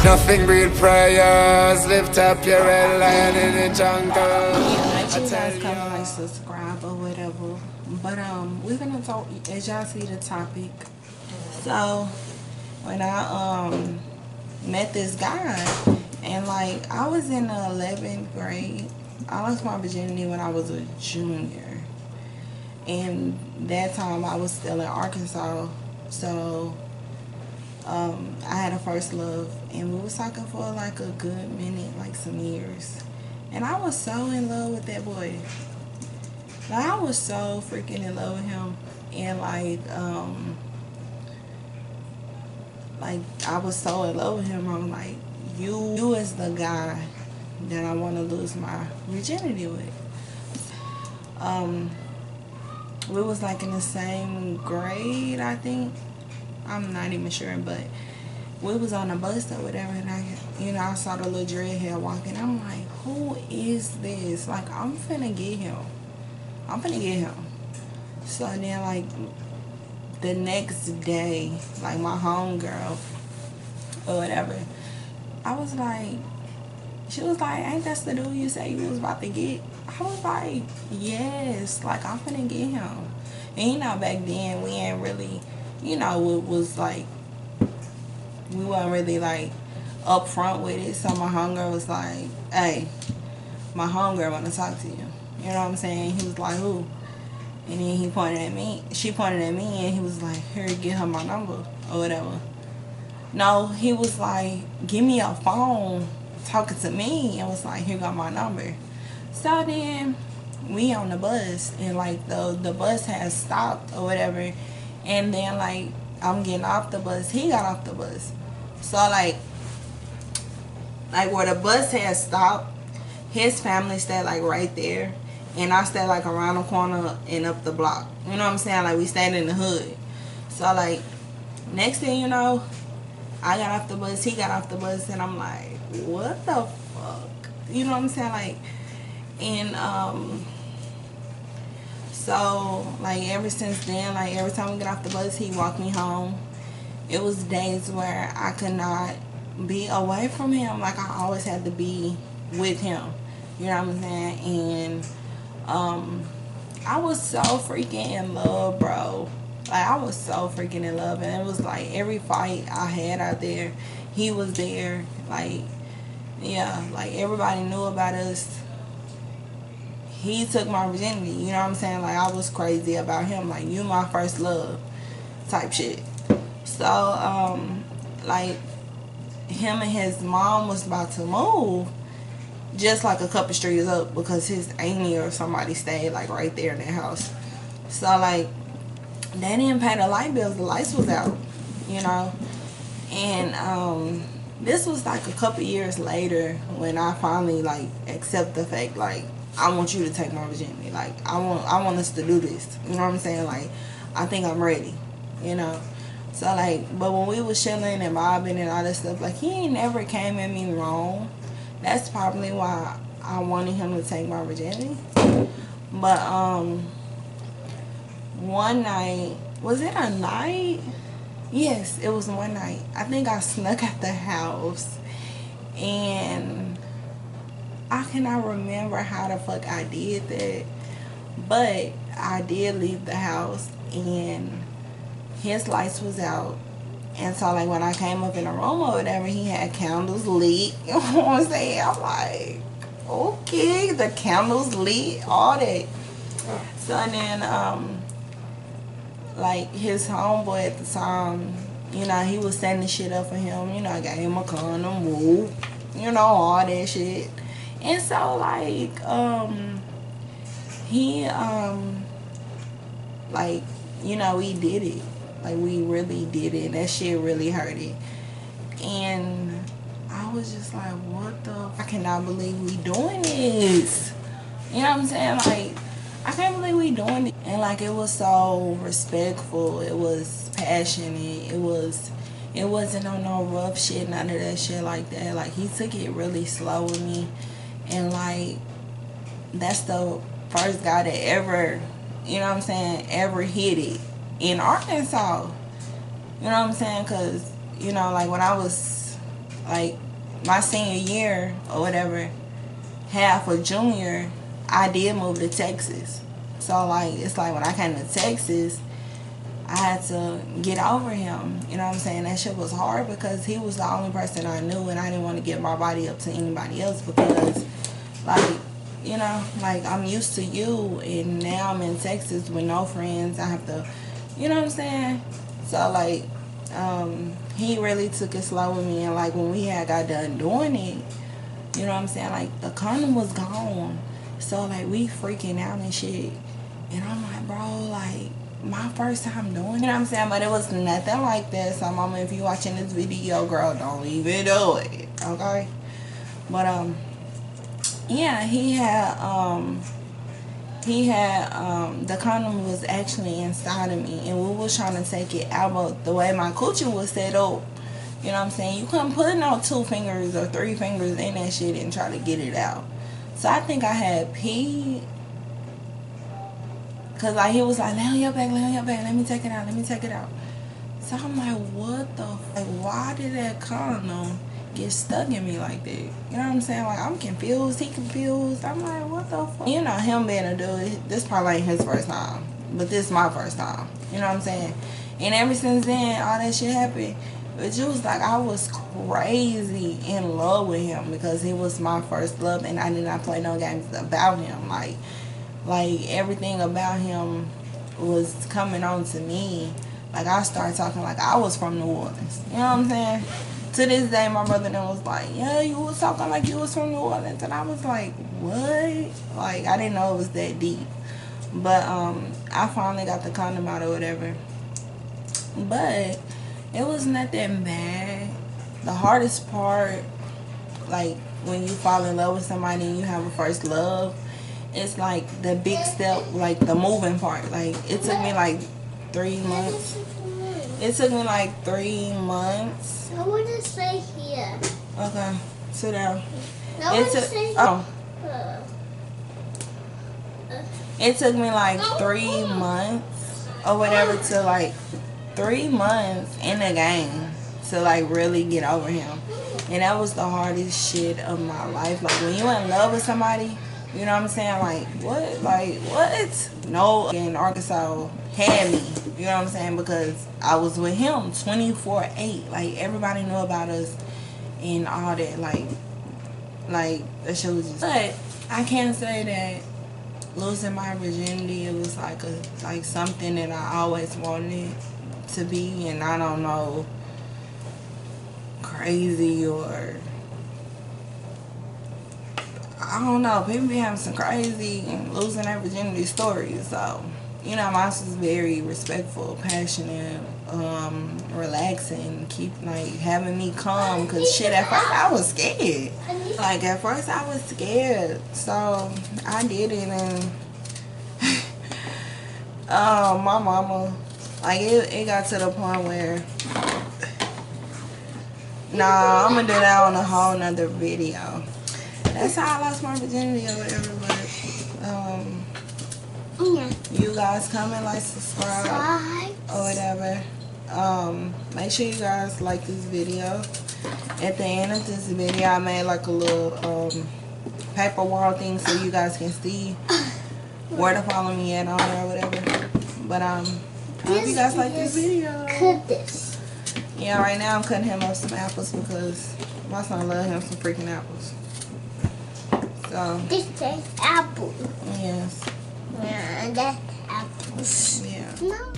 Nothing breed prayers. Lift up your red lion in the jungle. Yeah, make sure you guys come and like subscribe or whatever. But we're gonna talk, as y'all see the topic. So when I met this guy, and like I was in the 11th grade. I lost my virginity when I was a junior, and that time I was still in Arkansas. So I had a first love, and we was talking for like a good minute, like some years. And I was so in love with that boy. Like I was so freaking in love with him, and like I was so in love with him. I'm like, you is the guy that I want to lose my virginity with. We was like in the same grade, I think. I'm not even sure, but we was on the bus or whatever, and I saw the little dreadhead walking. I'm like, who is this? Like, I'm finna get him. So then, like, the next day, like, my homegirl or whatever, she was like, ain't that the dude you say you was about to get? I was like, yes, like, I'm finna get him. And, back then, we ain't really, it was like, we weren't really, like, up front with it. So my homegirl was like, hey, my homegirl want to talk to you. You know what I'm saying? He was like, who? And then he pointed at me. She pointed at me, and he was like, here, get her my number or whatever. No, he was like, give me your phone, talking to me, and was like, here got my number. So then we on the bus, and like the bus has stopped or whatever, and then like I'm getting off the bus, he got off the bus. So like where the bus had stopped, his family stayed like right there, and I stayed like around the corner and up the block. You know what I'm saying? Like we stayed in the hood. So like next thing you know, I got off the bus, he got off the bus, and I'm like, what the fuck? You know what I'm saying? Like, and so like ever since then, like every time we get off the bus, he walked me home. It was days where I could not be away from him. Like I always had to be with him. You know what I'm saying? And I was so freaking in love, bro. Like I was so freaking in love, and it was like every fight I had out there, he was there. Like, yeah, like everybody knew about us. He took my virginity, you know what I'm saying? Like I was crazy about him. Like, you my first love type shit. So like him and his mom was about to move just like a couple streets up, because his auntie or somebody stayed like right there in that house. So like they didn't pay the light bills, the lights was out, and this was like a couple years later when I finally like accept the fact, like, I want you to take my virginity. Like I want us to do this. You know what I'm saying? Like I think I'm ready. So like, but when we was chilling and mobbing and all that stuff, like he ain't never came at me wrong. That's probably why I wanted him to take my virginity. But one night, was it a night? Yes, it was one night. I think I snuck out the house, and I cannot remember how the fuck I did that, but I did leave the house, and his lights was out. And so like when I came up in the room or whatever, he had candles lit. You know what I'm saying? I'm like, okay, the candles lit, all that. So then like his homeboy at the time, he was setting shit up for him. I got him a condom, whoop, all that shit. And so like he like, we did it. Like we really did it, and that shit really hurt it. And I was just like, what the, I cannot believe we doing this. You know what I'm saying? Like, I can't believe we doing it. And like, it was so respectful, it was passionate, it wasn't on no rough shit, none of that shit like that. Like, he took it really slow with me. And like, that's the first guy that ever, ever hit it in Arkansas. You know what I'm saying? Because, like when I was like my senior year or whatever, half of junior, I did move to Texas. So like it's like when I came to Texas, I had to get over him. You know what I'm saying? That shit was hard because he was the only person I knew, and I didn't want to give my body up to anybody else because, like, you know, like I'm used to you, and now I'm in Texas with no friends. I have to, you know what I'm saying? So like, he really took it slow with me, and like when we had got done doing it, you know what I'm saying? Like the condom was gone, so like we freaking out and shit, and I'm like, bro, like, my first time doing it, you know what I'm saying? But it was nothing like that. So mama, if you watching this video, girl, don't even do it, okay? But yeah, he had the condom was actually inside of me, and we was trying to take it out, but the way my coochie was set up, you know what I'm saying, you couldn't put no 2 fingers or 3 fingers in that shit and try to get it out. So I think I had pee. Cause like he was like, lay on your back, let me take it out. So I'm like, what the like, why did that condom get stuck in me like that? You know what I'm saying? Like I'm confused, he confused. I'm like, what the fuck? You know, him being a dude, this probably ain't his first time, but this is my first time. You know what I'm saying? And ever since then, all that shit happened. But it was like I was crazy in love with him because he was my first love, and I did not play no games about him. Like everything about him was coming on to me. Like I started talking like I was from New Orleans. You know what I'm saying? To this day, my brother then was like, yeah, you was talking like you was from New Orleans. And I was like, what? Like I didn't know it was that deep. But I finally got the condom out or whatever. But it was not that bad. The hardest part, like when you fall in love with somebody and you have a first love, it's like the big step, like the moving part. Like it took me like 3 months. It took me like 3 months. I want to stay here. Okay, sit down. It took me like 3 months or whatever to like 3 months in the game to like really get over him. And that was the hardest shit of my life. Like when you're in love with somebody, you know what I'm saying? Like, what? Like, what? No, in Arkansas had me. You know what I'm saying? Because I was with him 24/8. Like, everybody knew about us and all that. Like that shit was just... But I can't say that losing my virginity, it was like something that I always wanted to be. And I don't know, crazy or... I don't know, people be having some crazy losing their virginity stories. So, you know, mine was very respectful, passionate, relaxing, keep like having me calm. Cause shit, at first I was scared. Like at first I was scared. So I did it, and my mama, like it got to the point where, nah, I'm gonna do that on a whole nother video. That's how I lost my virginity or whatever, but Yeah. You guys comment, like, subscribe or whatever. Make sure you guys like this video. At the end of this video, I made like a little paper wall thing so you guys can see where to follow me at on there or whatever. But I hope you guys like this video. Cut this. Yeah, right now I'm cutting him up some apples because my son loves him some freaking apples. So This is apple. yes. Yeah, that's apples. Yeah. No.